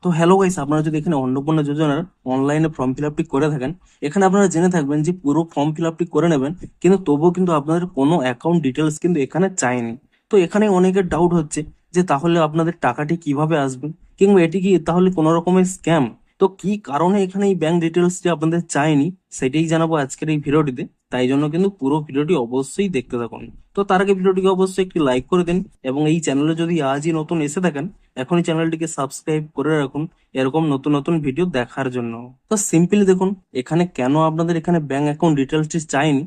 তো hello guys, আপনারা যদি এখানে অন্নপূর্ণা যোজনার অনলাইনে ফর্ম ফিল আপটি করে থাকেন, এখানে আপনারা জেনে থাকবেন যে পুরো ফর্ম ফিল আপটি করে নেবেন, কিন্তু তবুও কিন্তু আপনাদের কোনো অ্যাকাউন্ট ডিটেলস কিন্তু এখানে চায়নি। তো এখানে অনেকের ডাউট হচ্ছে যে তাহলে আপনাদের টাকাটি কিভাবে আসবে, কিংবা এটি কি তাহলে কোনো রকমের স্ক্যাম। তো কি কারণে এখানে এই ব্যাংক ডিটেলসটি আপনাদের চায়নি সেটাই জানাবো আজকের এই ভিডিওটিতে। তাই জন্য কিন্তু পুরো ভিডিওটি অবশ্যই দেখতে থাকুন। তো তার আগে ভিডিওটিকে অবশ্যই একটি লাইক করে দিন, এবং এই চ্যানেলে যদি আজই নতুন এসে থাকেন এখনই চ্যানেলটিকে সাবস্ক্রাইব করে রাখুন এরকম নতুন নতুন ভিডিও দেখার জন্য। তো সিম্পলি দেখুন এখানে কেন আপনাদের এখানে ব্যাংক অ্যাকাউন্ট ডিটেলসটি চাইনি।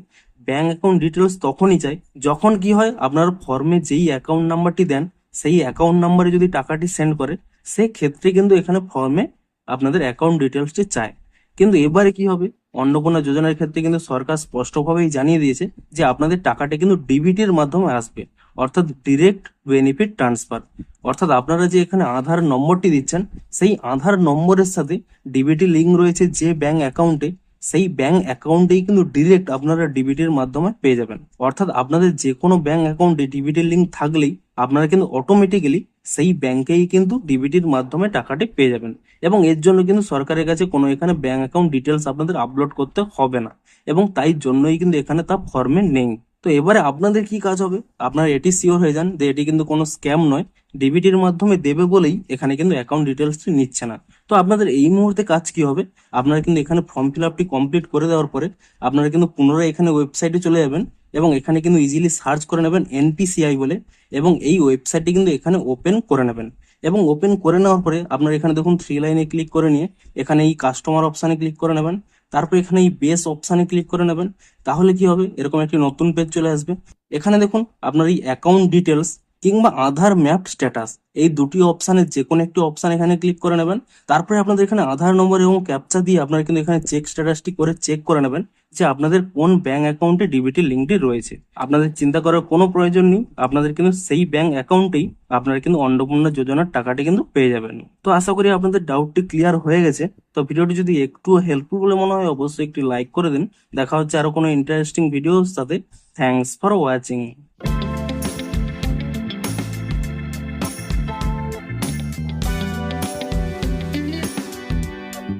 ব্যাংক অ্যাকাউন্ট ডিটেলস তখনই চাই যখন কি হয়, আপনার ফর্মে যেই অ্যাকাউন্ট নাম্বারটি দেন সেই অ্যাকাউন্ট নাম্বারে যদি টাকাটি সেন্ড করে, সেক্ষেত্রে কিন্তু এখানে ফর্মে আপনাদের অ্যাকাউন্ট ডিটেলসটি চায়। কিন্তু এবারে কি হবে, অন্নপূর্ণা যোজনার ক্ষেত্রে কিন্তু সরকার স্পষ্টভাবেই জানিয়ে দিয়েছে যে আপনাদের টাকাটা কিন্তু ডিবিটির মাধ্যমে আসবে, অর্থাৎ ডিরেক্ট বেনিফিট ট্রান্সফার। অর্থাৎ আপনারা যে এখানে আধার নম্বরটি দিচ্ছেন, সেই আধার নম্বরের সাথে ডিবিটি লিঙ্ক রয়েছে যে ব্যাংক অ্যাকাউন্টে, সেই ব্যাংক অ্যাকাউন্টেই কিন্তু ডিরেক্ট আপনারা ডিবিটির মাধ্যমে পেয়ে যাবেন। অর্থাৎ আপনাদের যে কোনো ব্যাংক অ্যাকাউন্টে ডিবিটির লিঙ্ক থাকলেই আপনারা কিন্তু অটোমেটিক্যালি সেই ব্যাংকেই কিন্তু ডিবিটির মাধ্যমে টাকাটি পেয়ে যাবেন। এবং এর জন্য কিন্তু সরকারের কাছে কোনো এখানে ব্যাংক অ্যাকাউন্ট ডিটেলস আপনাদের আপলোড করতে হবে না, এবং তাই জন্যই কিন্তু এখানে তা ফর্মে নেই। তো এবারে আপনাদের কি কাজ হবে, আপনারা এটি শিওর হয়ে যান যে এটি কিন্তু কোনো স্ক্যাম নয়, ডিবিটির মাধ্যমে দেবে বলেই এখানে কিন্তু অ্যাকাউন্ট ডিটেলসটি নিচ্ছে না। তো আপনাদের এই মুহূর্তে কাজ কি হবে, আপনারা কিন্তু এখানে ফর্ম ফিল আপটি কমপ্লিট করে দেওয়ার পরে আপনারা কিন্তু পুনরায় এখানে ওয়েবসাইটে চলে যাবেন, এবং এখানে কিন্তু ইজিলি সার্চ করে নেবেন এনপিসিআই বলে, এবং এই ওয়েবসাইটটি কিন্তু এখানে ওপেন করে নেবেন। এবং ওপেন করে নেওয়ার পরে আপনারা এখানে দেখুন থ্রি লাইনে ক্লিক করে নিয়ে এখানে এই কাস্টমার অপশানে ক্লিক করে নেবেন। তারপর এখানে এই বেস অপশানে ক্লিক করে নেবেন। তাহলে কি হবে, এরকম একটি নতুন পেজ চলে আসবে। এখানে দেখুন আপনার এই অ্যাকাউন্ট ডিটেলস কিংবা আধার ম্যাপ স্ট্যাটাস, এই দুটি অপশানের যে কোনো একটি অপশান এখানে ক্লিক করে নেবেন। তারপরে আপনাদের এখানে আধার নম্বর এবং ক্যাপচা দিয়ে আপনারা কিন্তু এখানে চেক স্ট্যাটাসটি করে চেক করে নেবেন যে আপনাদের কোন ব্যাংক অ্যাকাউন্টে ডিবিটি লিঙ্কটি রয়েছে। আপনাদের চিন্তা করার কোনো প্রয়োজন নেই, আপনাদের কিন্তু সেই ব্যাংক অ্যাকাউন্টেই আপনারা কিন্তু অন্নপূর্ণা যোজনার টাকাটি কিন্তু পেয়ে যাবেন। তো আশা করি আপনাদের ডাউটটি ক্লিয়ার হয়ে গেছে। তো ভিডিওটি যদি একটু হেল্পফুল বলে মনে হয় অবশ্যই একটি লাইক করে দিন। দেখা হচ্ছে আরো কোনো ইন্টারেস্টিং ভিডিওর সাথে। Thanks for watching.